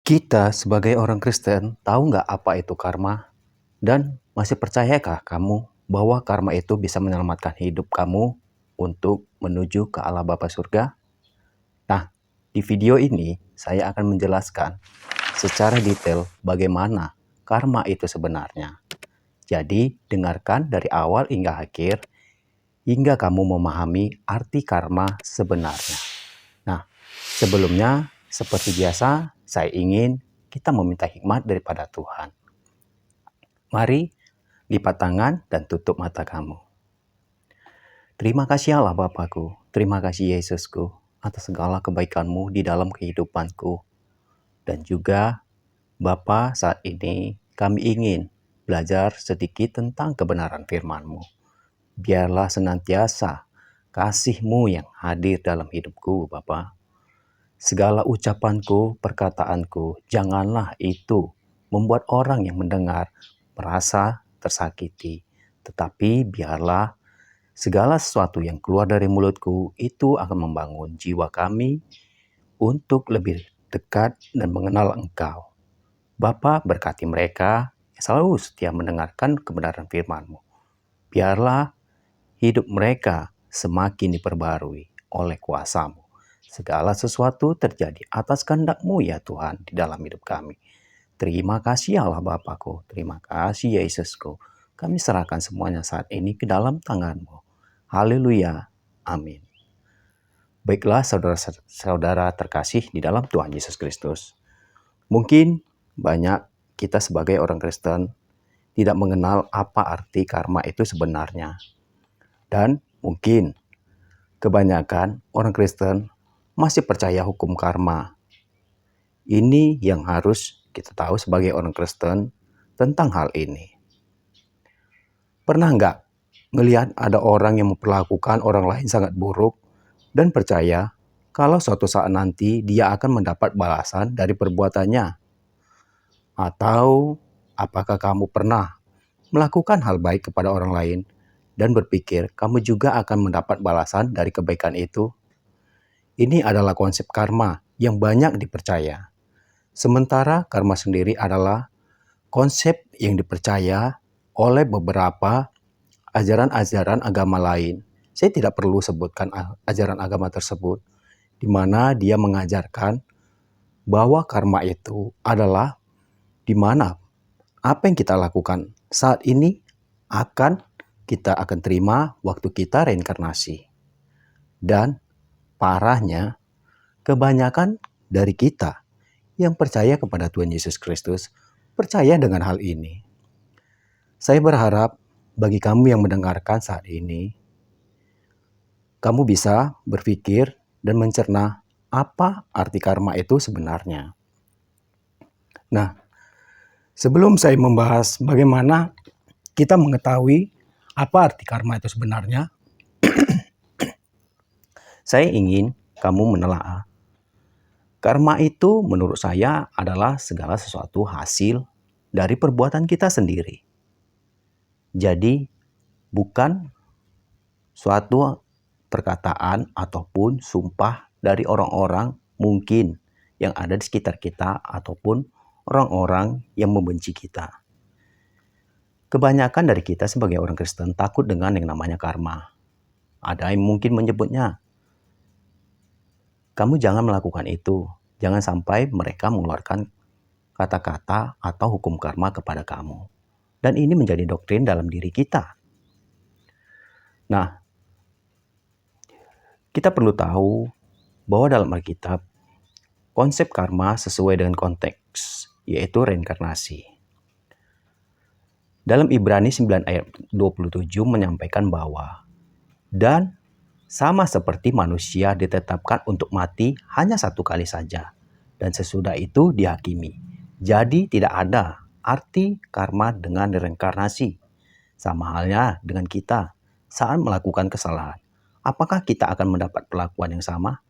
Kita sebagai orang Kristen tahu nggak apa itu karma? Dan masih percayakah kamu bahwa karma itu bisa menyelamatkan hidup kamu untuk menuju ke Allah Bapa Surga? Nah, di video ini saya akan menjelaskan secara detail bagaimana karma itu sebenarnya. Jadi, dengarkan dari awal hingga akhir hingga kamu memahami arti karma sebenarnya. Nah, sebelumnya seperti biasa, saya ingin kita meminta hikmat daripada Tuhan. Mari lipat tangan dan tutup mata kamu. Terima kasih Allah Bapakku, terima kasih Yesusku atas segala kebaikan-Mu di dalam kehidupanku. Dan juga Bapa, saat ini kami ingin belajar sedikit tentang kebenaran firman-Mu. Biarlah senantiasa kasih-Mu yang hadir dalam hidupku Bapa. Segala ucapanku, perkataanku, janganlah itu membuat orang yang mendengar merasa tersakiti. Tetapi biarlah segala sesuatu yang keluar dari mulutku itu akan membangun jiwa kami untuk lebih dekat dan mengenal Engkau. Bapa, berkati mereka yang selalu setia mendengarkan kebenaran firman-Mu. Biarlah hidup mereka semakin diperbarui oleh kuasa-Mu. Segala sesuatu terjadi atas kehendak-Mu ya Tuhan di dalam hidup kami. Terima kasih Allah Bapakku, terima kasih Yesusku. Kami serahkan semuanya saat ini ke dalam tangan-Mu. Haleluya, amin. Baiklah saudara-saudara terkasih di dalam Tuhan Yesus Kristus. Mungkin banyak kita sebagai orang Kristen tidak mengenal apa arti karma itu sebenarnya. Dan mungkin kebanyakan orang Kristen masih percaya hukum karma. Ini yang harus kita tahu sebagai orang Kristen tentang hal ini. Pernah nggak ngelihat ada orang yang memperlakukan orang lain sangat buruk dan percaya kalau suatu saat nanti dia akan mendapat balasan dari perbuatannya? Atau apakah kamu pernah melakukan hal baik kepada orang lain dan berpikir kamu juga akan mendapat balasan dari kebaikan itu? Ini adalah konsep karma yang banyak dipercaya. Sementara karma sendiri adalah konsep yang dipercaya oleh beberapa ajaran-ajaran agama lain. Saya tidak perlu sebutkan ajaran agama tersebut, di mana dia mengajarkan bahwa karma itu adalah di mana apa yang kita lakukan saat ini kita akan terima waktu kita reinkarnasi. Dan parahnya, kebanyakan dari kita yang percaya kepada Tuhan Yesus Kristus percaya dengan hal ini. Saya berharap bagi kamu yang mendengarkan saat ini, kamu bisa berpikir dan mencerna apa arti karma itu sebenarnya. Nah, sebelum saya membahas bagaimana kita mengetahui apa arti karma itu sebenarnya, saya ingin kamu menelaah. Karma itu menurut saya adalah segala sesuatu hasil dari perbuatan kita sendiri. Jadi bukan suatu perkataan ataupun sumpah dari orang-orang mungkin yang ada di sekitar kita ataupun orang-orang yang membenci kita. Kebanyakan dari kita sebagai orang Kristen takut dengan yang namanya karma. Ada yang mungkin menyebutnya, kamu jangan melakukan itu. Jangan sampai mereka mengeluarkan kata-kata atau hukum karma kepada kamu. Dan ini menjadi doktrin dalam diri kita. Nah, kita perlu tahu bahwa dalam Alkitab, konsep karma sesuai dengan konteks, yaitu reinkarnasi. Dalam Ibrani 9 ayat 27 menyampaikan bahwa, dan sama seperti manusia ditetapkan untuk mati hanya satu kali saja, dan sesudah itu dihakimi. Jadi tidak ada arti karma dengan reinkarnasi. Sama halnya dengan kita saat melakukan kesalahan. Apakah kita akan mendapat perlakuan yang sama?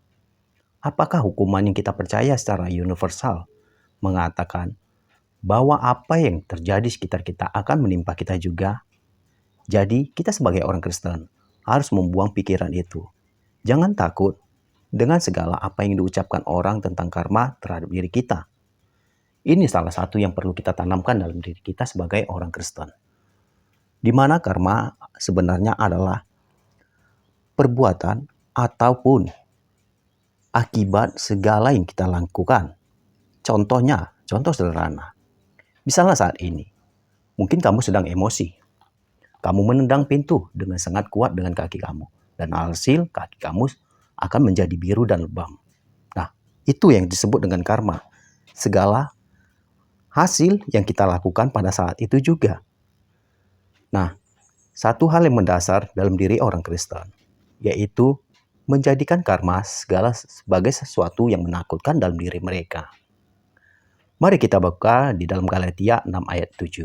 Apakah hukuman yang kita percaya secara universal mengatakan bahwa apa yang terjadi sekitar kita akan menimpa kita juga? Jadi kita sebagai orang Kristen harus membuang pikiran itu. Jangan takut dengan segala apa yang diucapkan orang tentang karma terhadap diri kita. Ini salah satu yang perlu kita tanamkan dalam diri kita sebagai orang Kristen. Di mana karma sebenarnya adalah perbuatan ataupun akibat segala yang kita lakukan. Contohnya, contoh sederhana. Misalnya saat ini, mungkin kamu sedang emosi. Kamu menendang pintu dengan sangat kuat dengan kaki kamu. Dan hasil kaki kamu akan menjadi biru dan lebam. Nah, itu yang disebut dengan karma. Segala hasil yang kita lakukan pada saat itu juga. Nah, satu hal yang mendasar dalam diri orang Kristen, yaitu menjadikan karma segala sebagai sesuatu yang menakutkan dalam diri mereka. Mari kita buka di dalam Galatia 6 ayat 7.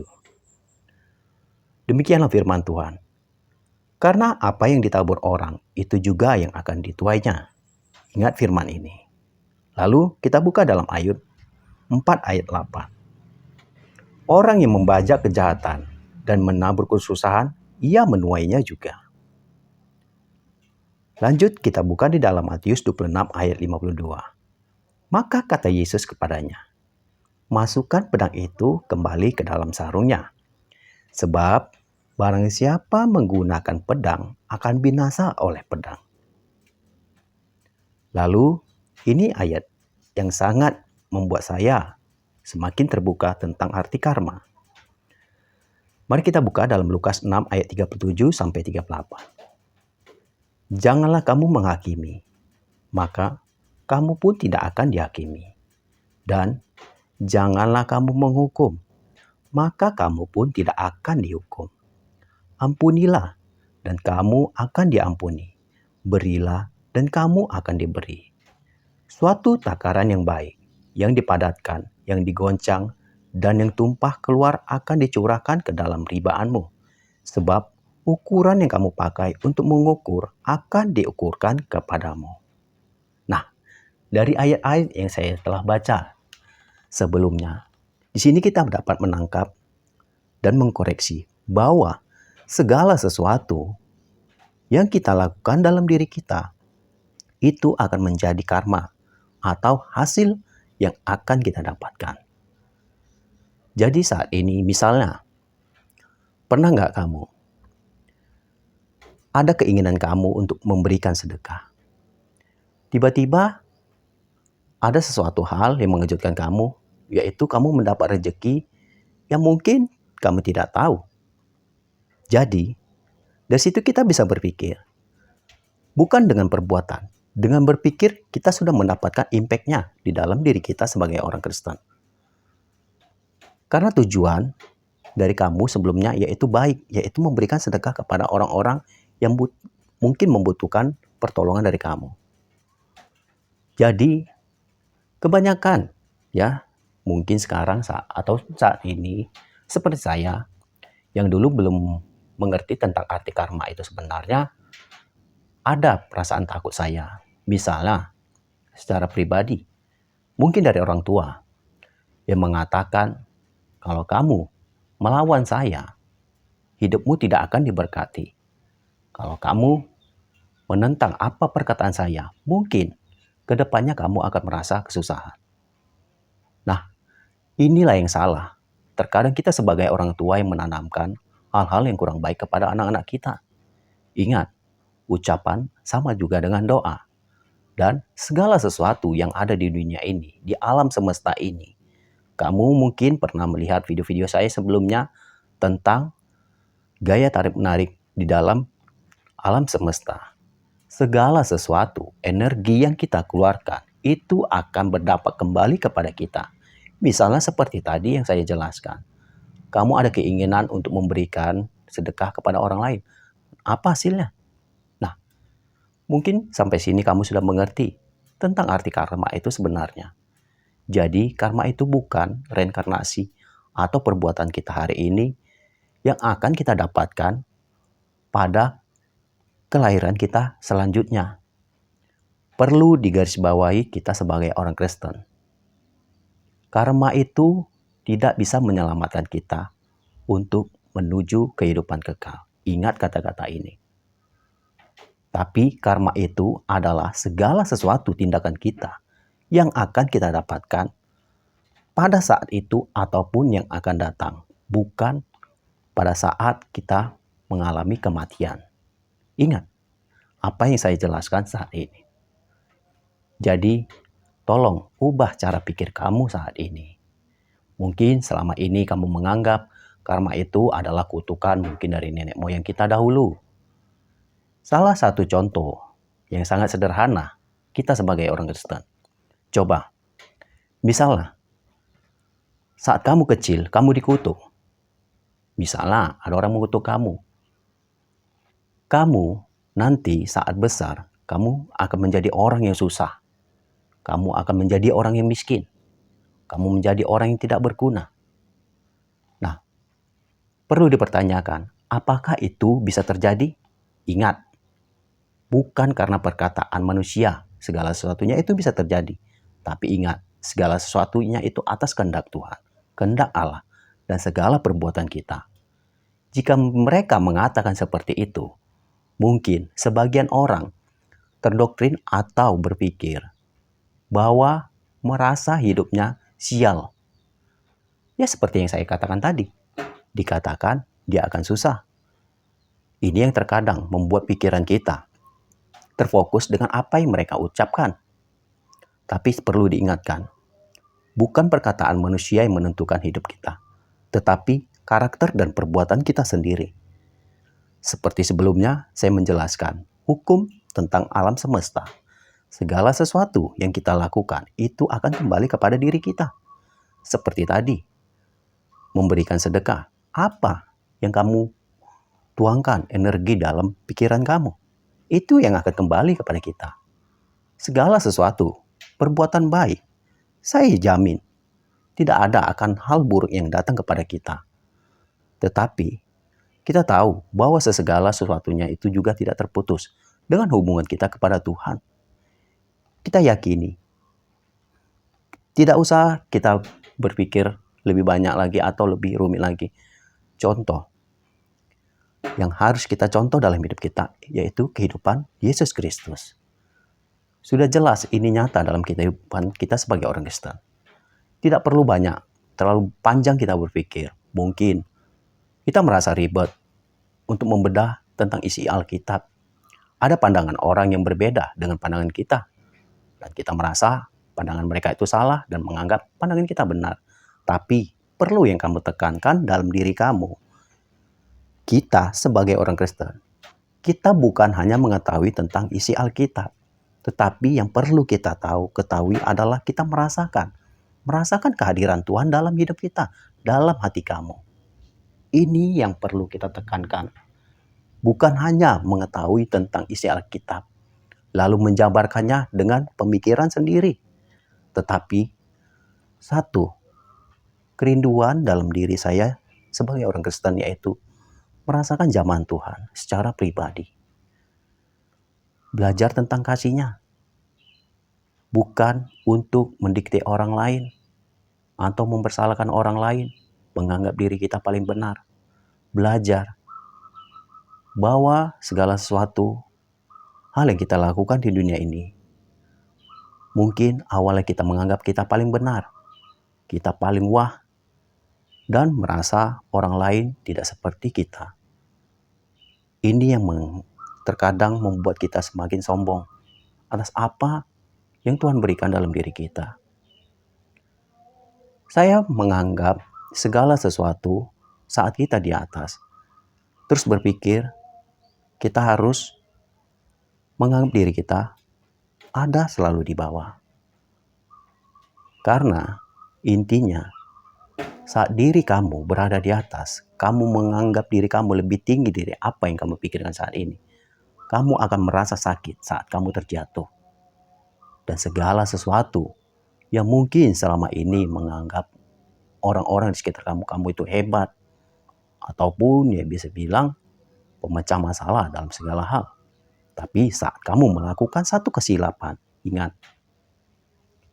Demikianlah firman Tuhan. Karena apa yang ditabur orang, itu juga yang akan dituainya. Ingat firman ini. Lalu kita buka dalam Ayub 4 ayat 8. Orang yang membajak kejahatan dan menabur kesusahan, ia menuainya juga. Lanjut kita buka di dalam Matius 26 ayat 52. Maka kata Yesus kepadanya, masukkan pedang itu kembali ke dalam sarungnya. Sebab barang siapa menggunakan pedang akan binasa oleh pedang. Lalu ini ayat yang sangat membuat saya semakin terbuka tentang arti karma. Mari kita buka dalam Lukas 6 ayat 37 sampai 38. Janganlah kamu menghakimi, maka kamu pun tidak akan dihakimi. Dan janganlah kamu menghukum, maka kamu pun tidak akan dihukum. Ampunilah, dan kamu akan diampuni. Berilah, dan kamu akan diberi. Suatu takaran yang baik, yang dipadatkan, yang digoncang, dan yang tumpah keluar akan dicurahkan ke dalam ribaanmu. Sebab ukuran yang kamu pakai untuk mengukur akan diukurkan kepadamu. Nah, dari ayat-ayat yang saya telah baca sebelumnya, di sini kita dapat menangkap dan mengkoreksi bahwa segala sesuatu yang kita lakukan dalam diri kita itu akan menjadi karma atau hasil yang akan kita dapatkan. Jadi saat ini misalnya, pernah nggak kamu ada keinginan kamu untuk memberikan sedekah? Tiba-tiba ada sesuatu hal yang mengejutkan kamu, yaitu kamu mendapat rezeki yang mungkin kamu tidak tahu. Jadi, dari situ kita bisa berpikir, bukan dengan perbuatan, dengan berpikir kita sudah mendapatkan impact-nya di dalam diri kita sebagai orang Kristen. Karena tujuan dari kamu sebelumnya yaitu baik, yaitu memberikan sedekah kepada orang-orang yang mungkin membutuhkan pertolongan dari kamu. Jadi, kebanyakan ya, mungkin sekarang atau saat ini seperti saya yang dulu belum mengerti tentang arti karma itu sebenarnya, ada perasaan takut saya. Misalnya, secara pribadi, mungkin dari orang tua yang mengatakan, kalau kamu melawan saya, hidupmu tidak akan diberkati. Kalau kamu menentang apa perkataan saya, mungkin kedepannya kamu akan merasa kesusahan. Nah, inilah yang salah. Terkadang kita sebagai orang tua yang menanamkan hal-hal yang kurang baik kepada anak-anak kita. Ingat, ucapan sama juga dengan doa. Dan segala sesuatu yang ada di dunia ini, di alam semesta ini. Kamu mungkin pernah melihat video-video saya sebelumnya tentang gaya tarik-menarik di dalam alam semesta. Segala sesuatu, energi yang kita keluarkan, itu akan berdampak kembali kepada kita. Misalnya seperti tadi yang saya jelaskan. Kamu ada keinginan untuk memberikan sedekah kepada orang lain. Apa hasilnya? Nah, mungkin sampai sini kamu sudah mengerti tentang arti karma itu sebenarnya. Jadi, karma itu bukan reinkarnasi atau perbuatan kita hari ini yang akan kita dapatkan pada kelahiran kita selanjutnya. Perlu digarisbawahi kita sebagai orang Kristen. Karma itu tidak bisa menyelamatkan kita untuk menuju kehidupan kekal. Ingat kata-kata ini. Tapi karma itu adalah segala sesuatu tindakan kita yang akan kita dapatkan pada saat itu ataupun yang akan datang, bukan pada saat kita mengalami kematian. Ingat apa yang saya jelaskan saat ini. Jadi, tolong ubah cara pikir kamu saat ini. Mungkin selama ini kamu menganggap karma itu adalah kutukan mungkin dari nenek moyang kita dahulu. Salah satu contoh yang sangat sederhana kita sebagai orang Kristen. Coba, misalnya saat kamu kecil, kamu dikutuk. Misalnya ada orang mengutuk kamu. Kamu nanti saat besar, kamu akan menjadi orang yang susah. Kamu akan menjadi orang yang miskin. Kamu menjadi orang yang tidak berguna. Nah, perlu dipertanyakan, apakah itu bisa terjadi? Ingat, bukan karena perkataan manusia, segala sesuatunya itu bisa terjadi. Tapi ingat, segala sesuatunya itu atas kehendak Tuhan, kehendak Allah, dan segala perbuatan kita. Jika mereka mengatakan seperti itu, mungkin sebagian orang terdoktrin atau berpikir bahwa merasa hidupnya sial. Ya seperti yang saya katakan tadi, dikatakan dia akan susah. Ini yang terkadang membuat pikiran kita terfokus dengan apa yang mereka ucapkan. Tapi perlu diingatkan, bukan perkataan manusia yang menentukan hidup kita, tetapi karakter dan perbuatan kita sendiri. Seperti sebelumnya, saya menjelaskan hukum tentang alam semesta. Segala sesuatu yang kita lakukan itu akan kembali kepada diri kita. Seperti tadi, memberikan sedekah. Apa yang kamu tuangkan energi dalam pikiran kamu? Itu yang akan kembali kepada kita. Segala sesuatu, perbuatan baik, saya jamin tidak ada akan hal buruk yang datang kepada kita. Tetapi kita tahu bahwa segala sesuatunya itu juga tidak terputus dengan hubungan kita kepada Tuhan. Kita yakini, tidak usah kita berpikir lebih banyak lagi atau lebih rumit lagi. Contoh yang harus kita contoh dalam hidup kita, yaitu kehidupan Yesus Kristus. Sudah jelas ini nyata dalam kehidupan kita sebagai orang Kristen. Tidak perlu banyak, terlalu panjang kita berpikir. Mungkin kita merasa ribet untuk membedah tentang isi Alkitab. Ada pandangan orang yang berbeda dengan pandangan kita. Dan kita merasa pandangan mereka itu salah dan menganggap pandangan kita benar. Tapi perlu yang kamu tekankan dalam diri kamu. Kita sebagai orang Kristen, kita bukan hanya mengetahui tentang isi Alkitab. Tetapi yang perlu kita ketahui adalah kita merasakan kehadiran Tuhan dalam hidup kita, dalam hati kamu. Ini yang perlu kita tekankan. Bukan hanya mengetahui tentang isi Alkitab, lalu menjabarkannya dengan pemikiran sendiri. Tetapi, satu, kerinduan dalam diri saya sebagai orang Kristen yaitu merasakan zaman Tuhan secara pribadi. Belajar tentang kasih-Nya. Bukan untuk mendikte orang lain atau mempersalahkan orang lain, menganggap diri kita paling benar. Belajar bahwa segala sesuatu hal yang kita lakukan di dunia ini, mungkin awalnya kita menganggap kita paling benar, kita paling wah, dan merasa orang lain tidak seperti kita. Ini yang terkadang membuat kita semakin sombong atas apa yang Tuhan berikan dalam diri kita. Saya menganggap segala sesuatu saat kita di atas, terus berpikir kita harus menganggap diri kita ada selalu di bawah. Karena intinya saat diri kamu berada di atas, kamu menganggap diri kamu lebih tinggi dari apa yang kamu pikirkan saat ini. Kamu akan merasa sakit saat kamu terjatuh. Dan segala sesuatu yang mungkin selama ini menganggap orang-orang di sekitar kamu itu hebat. Ataupun ya bisa bilang pemecah masalah dalam segala hal. Tapi saat kamu melakukan satu kesilapan, ingat,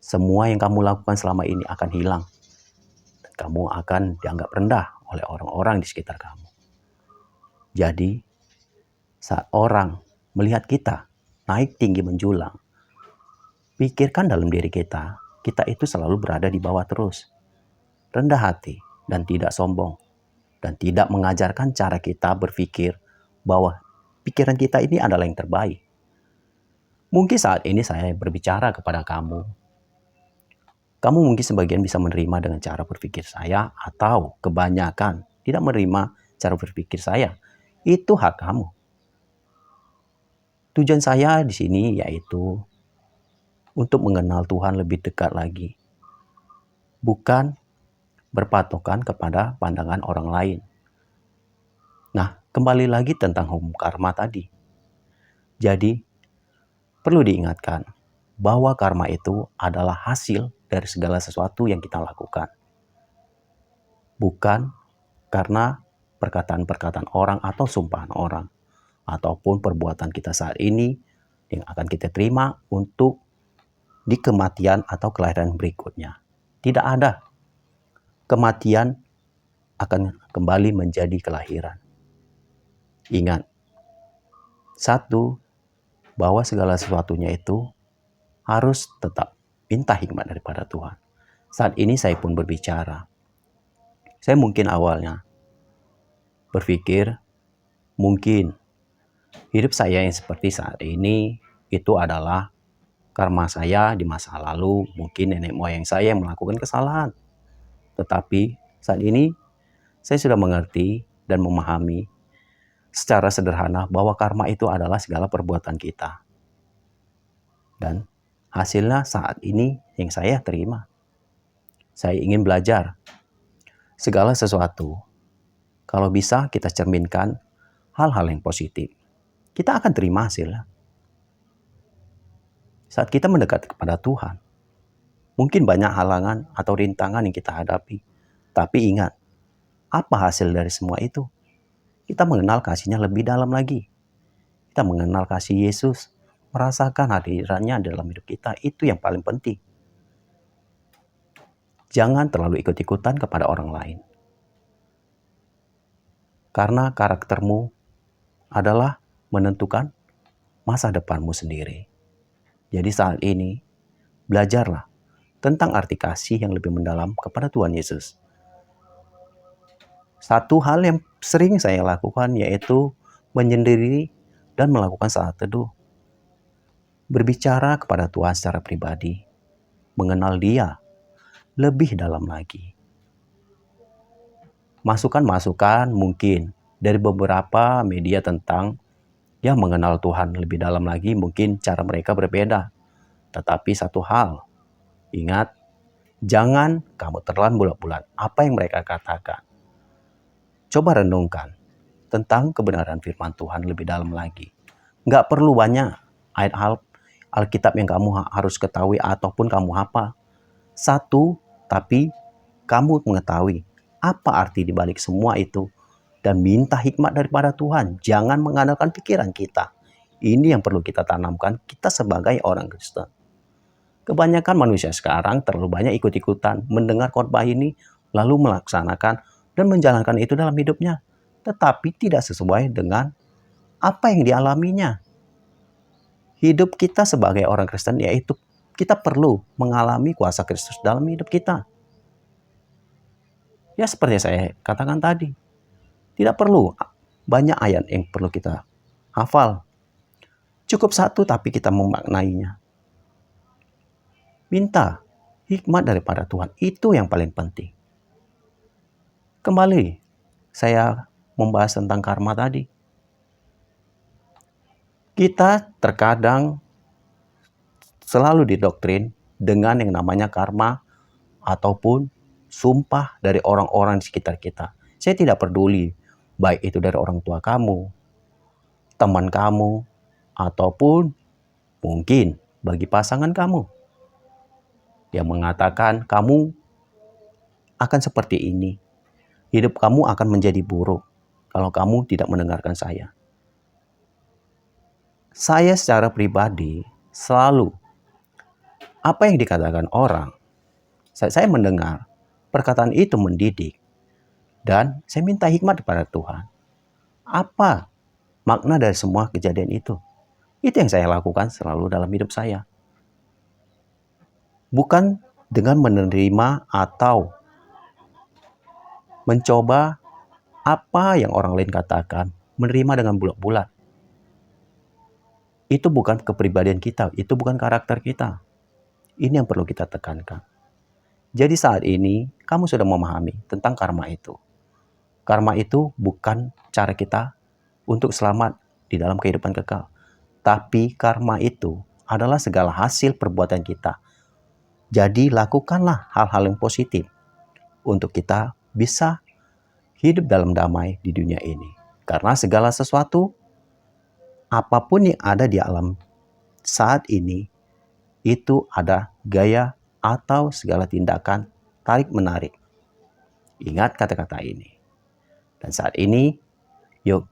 semua yang kamu lakukan selama ini akan hilang. Dan kamu akan dianggap rendah oleh orang-orang di sekitar kamu. Jadi, saat orang melihat kita naik tinggi menjulang, pikirkan dalam diri kita itu selalu berada di bawah terus. rendah hati, dan tidak sombong, dan tidak mengajarkan cara kita berpikir bahwa pikiran kita ini adalah yang terbaik. Mungkin saat ini saya berbicara kepada kamu. Kamu mungkin sebagian bisa menerima dengan cara berpikir saya, atau kebanyakan tidak menerima cara berpikir saya. Itu hak kamu. Tujuan saya di sini yaitu untuk mengenal Tuhan lebih dekat lagi. Bukan berpatokan kepada pandangan orang lain. Nah, kembali lagi tentang hukum karma tadi. Jadi, perlu diingatkan bahwa karma itu adalah hasil dari segala sesuatu yang kita lakukan. Bukan karena perkataan-perkataan orang atau sumpahan orang, ataupun perbuatan kita saat ini yang akan kita terima untuk di kematian atau kelahiran berikutnya. Tidak ada. Kematian akan kembali menjadi kelahiran. Ingat, satu, bahwa segala sesuatunya itu harus tetap minta hikmat daripada Tuhan. Saat ini saya pun berbicara. Saya mungkin awalnya berpikir, mungkin hidup saya yang seperti saat ini itu adalah karma saya di masa lalu. Mungkin nenek moyang saya yang melakukan kesalahan. Tetapi saat ini saya sudah mengerti dan memahami secara sederhana bahwa karma itu adalah segala perbuatan kita. Dan hasilnya saat ini yang saya terima. Saya ingin belajar segala sesuatu. Kalau bisa kita cerminkan hal-hal yang positif, kita akan terima hasilnya. Saat kita mendekat kepada Tuhan, mungkin banyak halangan atau rintangan yang kita hadapi. Tapi ingat, apa hasil dari semua itu? Kita mengenal kasih-Nya lebih dalam lagi. Kita mengenal kasih Yesus, merasakan hadirannya dalam hidup kita. Itu yang paling penting. Jangan terlalu ikut-ikutan kepada orang lain. Karena karaktermu adalah menentukan masa depanmu sendiri. Jadi saat ini, belajarlah tentang arti kasih yang lebih mendalam kepada Tuhan Yesus. Satu hal yang sering saya lakukan yaitu menyendiri dan melakukan saat teduh. Berbicara kepada Tuhan secara pribadi, mengenal Dia lebih dalam lagi. Masukan-masukan mungkin dari beberapa media tentang yang mengenal Tuhan lebih dalam lagi, mungkin cara mereka berbeda. Tetapi satu hal, ingat, jangan kamu telan bulat-bulat apa yang mereka katakan. Coba renungkan tentang kebenaran firman Tuhan lebih dalam lagi. Nggak perlu banyak ayat Alkitab yang kamu harus ketahui ataupun kamu hafal. Satu, tapi kamu mengetahui apa arti di balik semua itu. Dan minta hikmat daripada Tuhan. Jangan mengandalkan pikiran kita. Ini yang perlu kita tanamkan kita sebagai orang Kristen. Kebanyakan manusia sekarang terlalu banyak ikut-ikutan mendengar khotbah ini, lalu melaksanakan dan menjalankan itu dalam hidupnya. Tetapi tidak sesuai dengan apa yang dialaminya. Hidup kita sebagai orang Kristen yaitu kita perlu mengalami kuasa Kristus dalam hidup kita. Ya seperti saya katakan tadi. Tidak perlu banyak ayat yang perlu kita hafal. Cukup satu tapi kita memaknainya. Minta hikmat daripada Tuhan. Itu yang paling penting. Kembali, saya membahas tentang karma tadi. Kita terkadang selalu didoktrin dengan yang namanya karma ataupun sumpah dari orang-orang di sekitar kita. Saya tidak peduli, baik itu dari orang tua kamu, teman kamu, ataupun mungkin bagi pasangan kamu. Yang mengatakan kamu akan seperti ini. Hidup kamu akan menjadi buruk kalau kamu tidak mendengarkan saya. Saya secara pribadi selalu apa yang dikatakan orang, saya mendengar perkataan itu mendidik. Dan saya minta hikmat kepada Tuhan. Apa makna dari semua kejadian itu? Itu yang saya lakukan selalu dalam hidup saya. Bukan dengan menerima atau mencoba apa yang orang lain katakan, menerima dengan bulat-bulat. Itu bukan kepribadian kita, itu bukan karakter kita. Ini yang perlu kita tekankan. Jadi saat ini kamu sudah memahami tentang karma itu. Karma itu bukan cara kita untuk selamat di dalam kehidupan kekal. Tapi karma itu adalah segala hasil perbuatan kita. Jadi lakukanlah hal-hal yang positif untuk kita bisa hidup dalam damai di dunia ini. Karena segala sesuatu, apapun yang ada di alam saat ini, itu ada gaya atau segala tindakan tarik-menarik. Ingat kata-kata ini. Dan saat ini, yuk,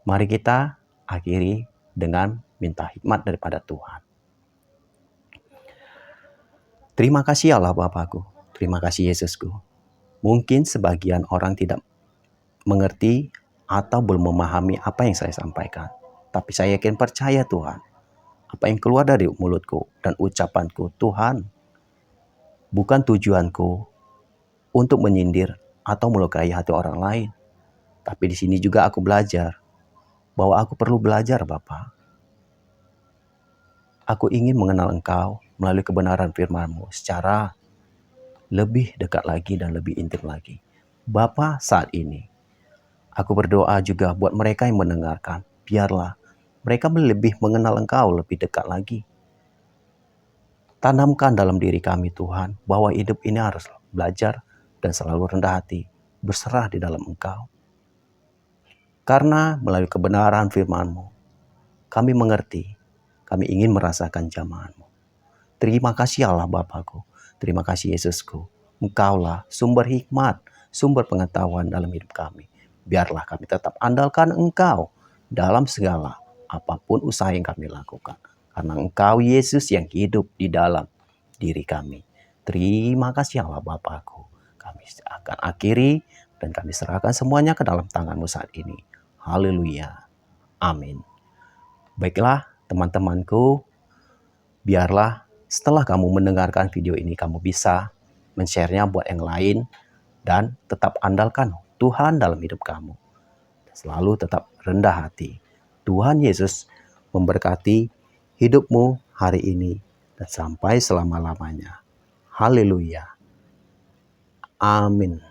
mari kita akhiri dengan minta hikmat daripada Tuhan. Terima kasih Allah Bapakku, terima kasih Yesusku. Mungkin sebagian orang tidak mengerti atau belum memahami apa yang saya sampaikan. Tapi saya yakin percaya Tuhan, apa yang keluar dari mulutku dan ucapanku, Tuhan, bukan tujuanku untuk menyindir atau melukai hati orang lain. Tapi di sini juga aku belajar bahwa aku perlu belajar, Bapa. Aku ingin mengenal Engkau melalui kebenaran firman-Mu secara lebih dekat lagi dan lebih intim lagi. Bapa, saat ini aku berdoa juga buat mereka yang mendengarkan. Biarlah mereka lebih mengenal Engkau lebih dekat lagi. Tanamkan dalam diri kami Tuhan bahwa hidup ini harus belajar dan selalu rendah hati, berserah di dalam Engkau. Karena melalui kebenaran firman-Mu, kami mengerti, kami ingin merasakan jamahan-Mu. Terima kasih Allah Bapakku, terima kasih Yesusku. Engkaulah sumber hikmat, sumber pengetahuan dalam hidup kami. Biarlah kami tetap andalkan Engkau dalam segala apapun usaha yang kami lakukan. Karena Engkau Yesus yang hidup di dalam diri kami. Terima kasih Allah Bapakku. Kami akan akhiri dan kami serahkan semuanya ke dalam tangan-Mu saat ini. Haleluya. Amin. Baiklah teman-temanku, biarlah setelah kamu mendengarkan video ini kamu bisa men-share-nya buat yang lain dan tetap andalkan Tuhan dalam hidup kamu. Selalu tetap rendah hati. Tuhan Yesus memberkati hidupmu hari ini dan sampai selama-lamanya. Haleluya. Amin.